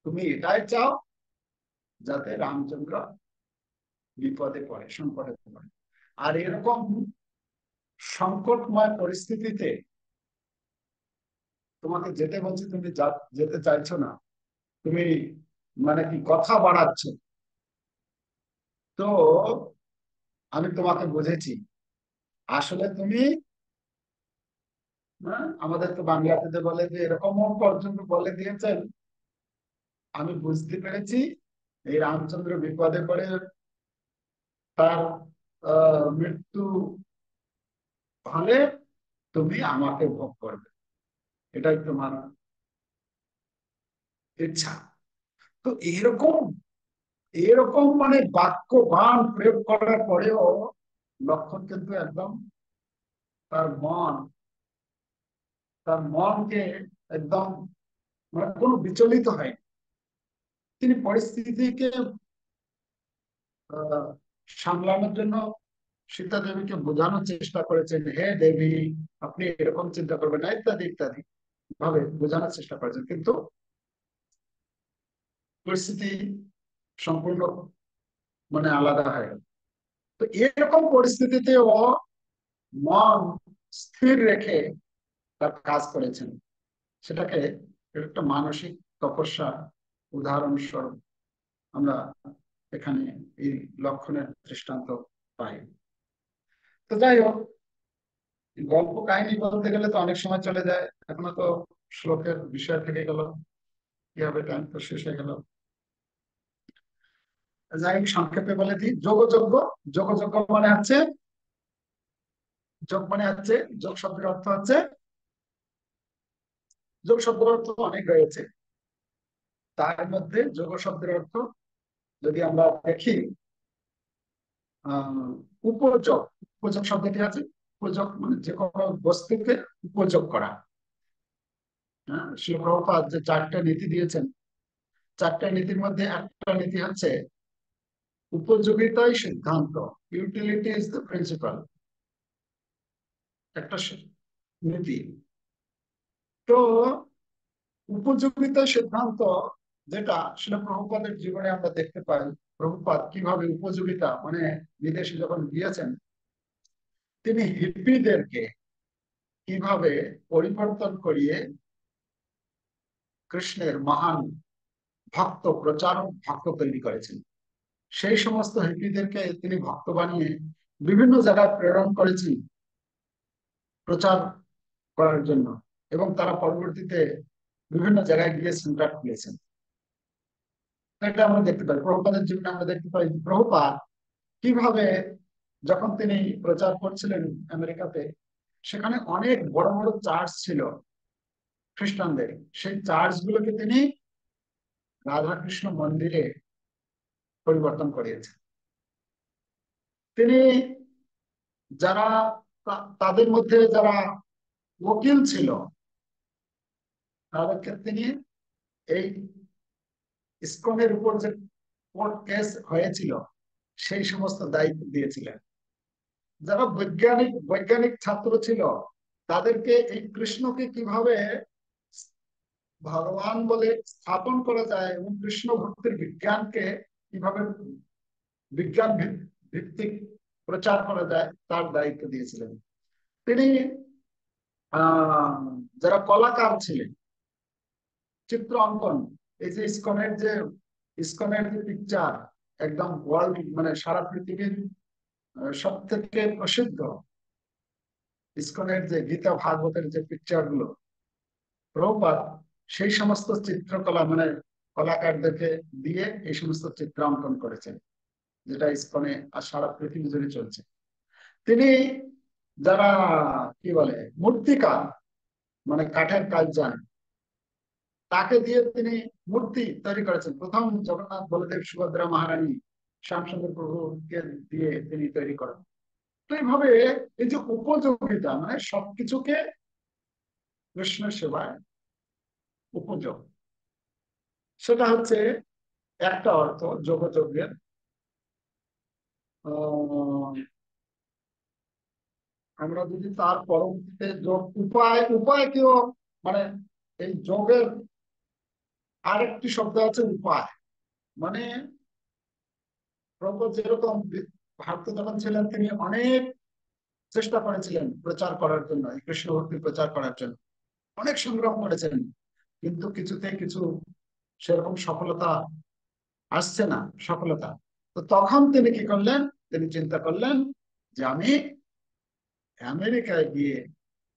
তুমি এটাই চাও যাতে রামচন্দ্র বিপদে পড়ে, সংকটে পড়ে। আর এরকম সংকটময় পরিস্থিতিতে তোমাকে যেতে বলছি, তুমি যেতে চাইছো না, তুমি মানে কি কথা বাড়াচ্ছ। তো আমি তোমাকে বুঝেছি, আসলে তুমি, হ্যাঁ, আমাদের তো বাংলাতে যে বলে যে এরকমও পর্যন্ত বলে দিয়েছেন, আমি বুঝতে পেরেছি এই রামচন্দ্র বিপদে পড়ে তার মৃত্যু হলে তুমি আমাকে ভোগ করবে, এটাই তোমার ইচ্ছা। তো এরকম এরকম মানে বাক্য বাণ প্রয়োগ করার পরেও লক্ষণ কিন্তু একদম তার মন, তার মনকে একদম মানে কোনো বিচলিত হয়। তিনি পরিস্থিতিকে আহ, সামলানোর জন্য সীতা দেবীকে বোঝানোর চেষ্টা করেছেন, হে দেবী আপনি এরকম চিন্তা করবেন না, ইত্যাদি ইত্যাদি ভাবে বোঝানোর চেষ্টা করেছেন, কিন্তু পরিস্থিতি সম্পূর্ণ মানে আলাদা হয়ে গেল। তো এরকম পরিস্থিতিতেও মন স্থির রেখে তার কাজ করেছেন, সেটাকে একটা মানসিক তপস্যা উদাহরণস্বরূপ আমরা এখানে এই লক্ষণের দৃষ্টান্ত পাই। তো যাই হোক, গল্প কাহিনী বলতে গেলে তো অনেক সময় চলে যায়, এখনো তো শ্লোকের বিষয় থেকে গেল, কি হবে, টাইম তো শেষ হয়ে গেল। যাই হোক, সংক্ষেপে বলে দিই, যোগযজ্ঞ। যোগযজ্ঞ মানে হচ্ছে, যোগ মানে হচ্ছে, যোগ শব্দের অর্থ হচ্ছে, যোগ শব্দের অর্থ অনেক রয়েছে, তার মধ্যে যোগ শব্দের অর্থ যদি আমরা দেখি, আহ উপযোগ, উপযোগ শব্দটি আছে। উপযোগ মানে যে কোনো বস্তুকে উপযোগ করা। হ্যাঁ, শিল প্রভুপাদ যে চারটা নীতি দিয়েছেন, চারটা নীতির মধ্যে একটা নীতি হচ্ছে উপযোগিতাই সিদ্ধান্ত, ইউটিলিটি ইজ দ্য প্রিন্সিপাল, একটা নীতি। তো উপযোগিতা সিদ্ধান্ত যেটা, সেটা প্রভুপাদের জীবনে আমরা দেখতে পাই। প্রভুপাদ কিভাবে উপযোগিতা মানে বিদেশে যখন গিয়েছেন, তিনি হিপ্পিদেরকে কিভাবে পরিবর্তন করিয়ে কৃষ্ণের মহান ভক্ত, প্রচারক ভক্ত তৈরি করেছেন। সেই সমস্ত হিপ্পিদেরকে তিনি ভক্ত বানিয়ে বিভিন্ন জায়গায় প্রেরণ করেছেন প্রচার করার জন্য, এবং তারা পরবর্তীতে বিভিন্ন জায়গায় গিয়ে সেন্টার খুলেছেন। এটা আমরা দেখতে পাই প্রভুপাদের জীবনে, আমরা দেখতে পাই প্রভুপাদ কিভাবে যখন তিনি প্রচার করছিলেন আমেরিকাতে, সেখানে অনেক বড় বড় চার্চ ছিল খ্রিস্টানদের। সেই চার্চ গুলোকে তিনি রাধাকৃষ্ণ মন্দিরে পরিবর্তন করিয়েছেন। তিনি যারা তাদের মধ্যে যারা ওকিল ছিল, তাদেরকে তিনি এই ইসকনের উপর যে কোর্ট কেস হয়েছিল সেই সমস্ত দায়িত্ব দিয়েছিলেন। যারা বৈজ্ঞানিক বৈজ্ঞানিক ছাত্র ছিল, তাদেরকে এই কৃষ্ণকে কিভাবে ভগবান বলে স্থাপন করা যায় এবং কৃষ্ণ ভক্তির বিজ্ঞানকে কিভাবে বিজ্ঞান ভিত্তিক প্রচার করা যায় তার দায়িত্ব দিয়েছিলেন তিনি। আহ যারা কলাকার ছিলেন, চিত্র অঙ্কন, এই যে ইসকনের যে পিকচার একদম ওয়ার্ল্ড মানে সারা পৃথিবীর সব থেকে প্রসিদ্ধ ইসকনের যে গীতা ভাগবতের যে পিকচার গুলো, প্রভুপাদ সেই সমস্ত চিত্রকলা মানে কলাকারদেরকে দিয়ে এই সমস্ত চিত্রাঙ্কন করেছেন, যেটা ইসকনে আর সারা পৃথিবী জুড়ে চলছে। তিনি যারা কি বলে মূর্তিকার মানে কাঠের কাজ জানেন, তাকে দিয়ে তিনি মূর্তি তৈরি করেছেন। প্রথম জগন্নাথ বলদেব সুভদ্রা মহারানী শ্যামসুন্দর প্রভুকে দিয়ে তিনি তৈরি করেন। তো এইভাবে এই যে উপযোগিতা মানে সবকিছুকে কৃষ্ণ সেবায় উপযোগ, সেটা হচ্ছে একটা অর্থ যোগযজ্ঞের। আহ, আমরা যদি তার পরবর্তীতে যোগ উপায়কেও মানে এই যোগের আরেকটি শব্দ আছে উপায়, মানে প্রভু যেরকম ভারতে যখন ছিলেন তিনি অনেক চেষ্টা করেছিলেন প্রচার করার জন্য, এই কৃষ্ণ ভক্তি প্রচার করার জন্য অনেক সংগ্রাম করেছেন, কিন্তু কিছুতে কিছু সেরকম সফলতা আসছে না সফলতা। তো তখন তিনি কি করলেন, তিনি চিন্তা করলেন যে আমি আমেরিকায় গিয়ে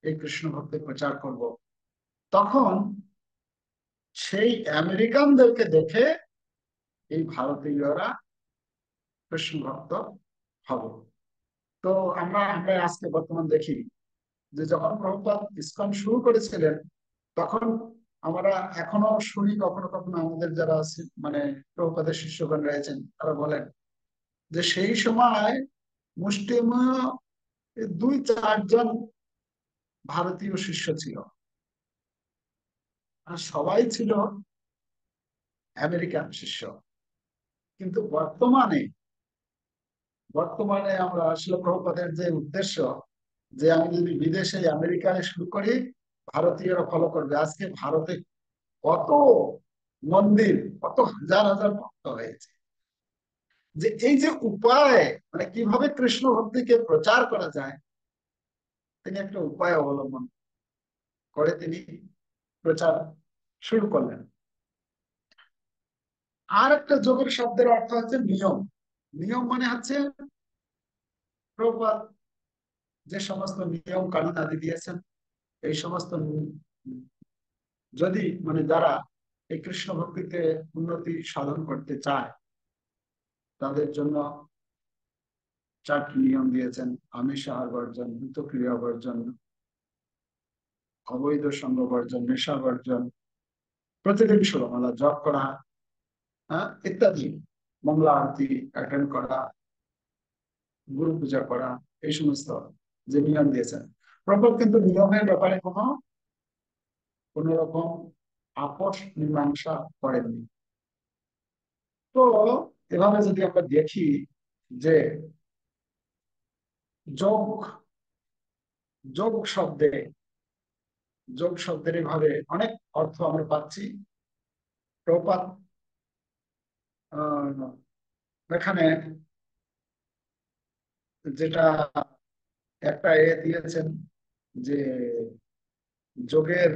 এই কৃষ্ণ ভক্তি প্রচার করব। তখন সেই আমেরিকানদেরকে দেখে এই ভারতীয়রা কৃষ্ণ ভক্ত হবে। তো আমরা আমরা আজকে বর্তমান দেখি যে যখন প্রভুপাদ ইসকন শুরু করেছিলেন, তখন আমরা এখনো শুনি কখনো কখনো আমাদের যারা মানে প্রভুপাদের শিষ্যগণ রয়েছেন তারা বলেন যে সেই সময় মুষ্টিমেয় 2-4 জন ভারতীয় শিষ্য ছিল, আর সবাই ছিল আমেরিকান শিষ্য। কিন্তু বর্তমানে বর্তমানে আমরা আসলে প্রভুপাদের যে উদ্দেশ্য যে আমি যদি বিদেশে আমেরিকায় শুরু করি, ভারতীয়রা ফলো করবে। আজকে ভারতে কত মন্দির, কত হাজার হাজার ভক্ত হয়েছে। যে এই যে উপায় মানে কিভাবে কৃষ্ণ ভক্তিকে প্রচার করা যায়, তিনি একটা উপায় অবলম্বন করে তিনি প্রচার শুরু করলেন। আর একটা যোগের শব্দের অর্থ হচ্ছে নিয়ম। নিয়ম মানে হচ্ছে প্রভুপাদ যে সমস্ত নিয়ম কানুন আদি দিয়েছেন, এই সমস্ত যদি মানে যারা এই কৃষ্ণ ভক্তিতে উন্নতি সাধন করতে চায় তাদের জন্য 4টি নিয়ম দিয়েছেন। আমিষ আহার বর্জন, মিতক্রিয়া বর্জন, অবৈধ সঙ্গ বর্জন, নেশা বর্জন, প্রতিদিন ষোলমালা জপ করা, হ্যাঁ ইত্যাদি, মঙ্গলা আরতি অ্যাটেন্ড করা, গুরু পূজা করা, এই সমস্ত যে নিয়ম দিয়েছেন। প্রভুপাদ কিন্তু নিয়মের ব্যাপারে কোন রকম আপোষ মীমাংসা করেননি। তো এভাবে যদি আমরা দেখি যে যোগ যোগ শব্দে যোগ শব্দের এভাবে অনেক অর্থ আমরা পাচ্ছি। প্রভুপাদ আহ, এখানে যেটা একটা দিয়েছেন যে যোগের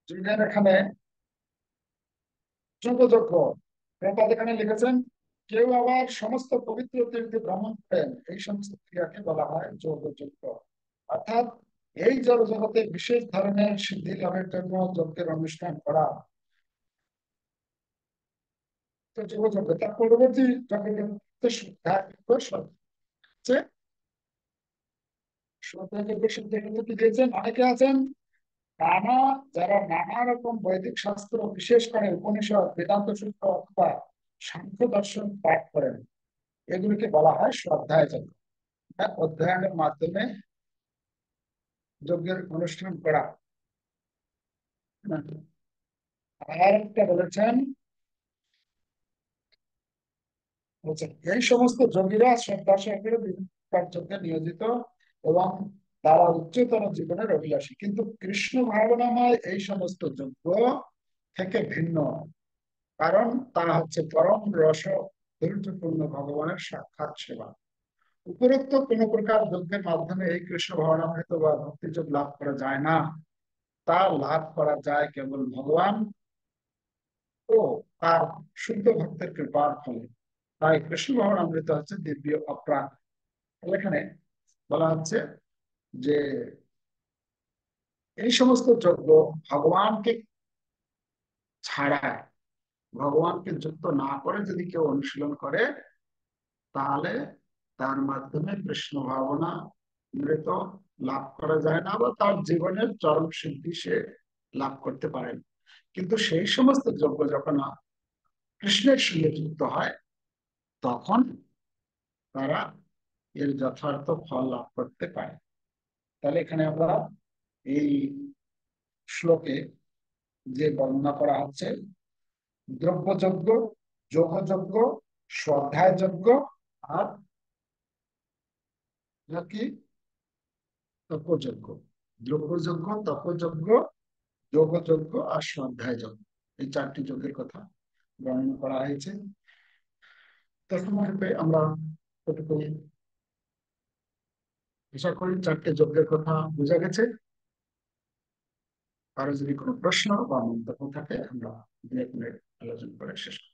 যোগের এখানে যোগযজ্ঞ প্রপাত এখানে লিখেছেন, কেউ আবার সমস্ত পবিত্র তীর্থে ভ্রমণ করেন, এই সমস্ত ক্রিয়াকে বলা হয় যোগযজ্ঞ। অর্থাৎ এই জড়জগতে বিশেষ ধরনের সিদ্ধি লাভের জন্য যজ্ঞের অনুষ্ঠান করা তো যোগযজ্ঞ। তার পরবর্তী যজ্ঞের শ্রদ্ধাযজ্ঞ সিদ্ধান্ত কি দিয়েছেন? অনেকে আছেন নানা, যারা নানা রকম বৈদিক শাস্ত্র, বিশেষ করে উপনিষদ, বেদান্ত সূত্র অথবা সাংখ্য দর্শন পাঠ করেন, এগুলিকে বলা হয় শ্রদ্ধায় যজ্ঞ। অধ্যয়নের মাধ্যমে যজ্ঞের অনুষ্ঠান করা। আর একটা বলেছেন, এই সমস্ত যোগীরা শ্রদ্ধা সহকারে বিভিন্ন প্রকার যজ্ঞে নিয়োজিত এবং তারা উচ্চতর জীবনের অভিলাষী, কিন্তু কৃষ্ণ ভাবনাময় এই সমস্ত যজ্ঞ থেকে ভিন্ন, কারণ তা হচ্ছে পরম রস ধৈর্যপূর্ণ ভগবানের সাক্ষাৎ সেবা। উপরোক্ত কোন প্রকার যজ্ঞের মাধ্যমে এই কৃষ্ণ ভাবনামৃত বা ভক্তিযোগ লাভ করা যায় না, তা লাভ করা যায় কেবল ভগবান ও তার শুদ্ধ ভক্তের কৃপার ফলে। তাই কৃষ্ণ ভাবনামৃত হচ্ছে দিব্য অপ্রাণ। এখানে বলা হচ্ছে যে এই সমস্ত যজ্ঞ ভগবানকে ছাড়ায়, ভগবানকে যুক্ত না করে যদি কেউ অনুশীলন করে, তাহলে তার মাধ্যমে কৃষ্ণ ভাবনা মৃত লাভ করা যায় না, বা তার জীবনের চরম সিদ্ধি সে লাভ করতে পারেন। কিন্তু সেই সমস্ত যজ্ঞ যখন কৃষ্ণের সঙ্গে যুক্ত হয়, তখন তারা এর যথার্থ ফল লাভ করতে পারে। তাহলে এখানে আমরা এই শ্লোকে যে বর্ণনা করা হচ্ছে, দ্রব্যযজ্ঞ, যোগযজ্ঞ, স্বাধ্যায় যজ্ঞ, আর কি তপযজ্ঞ। দ্রব্যযজ্ঞ, তপযজ্ঞ, যোগযজ্ঞ আর স্বাধ্যায় যজ্ঞ, এই চারটি যজ্ঞের কথা বর্ণনা করা হয়েছে। তো সংক্ষেপে আমরা এটুকু আশা করি চারটে যজ্ঞের কথা বোঝা গেছে। কারো যদি কোনো প্রশ্ন বা মন্তব্য থাকে, আমরা 2 মিনিট আলোচনা করে শেষ করব।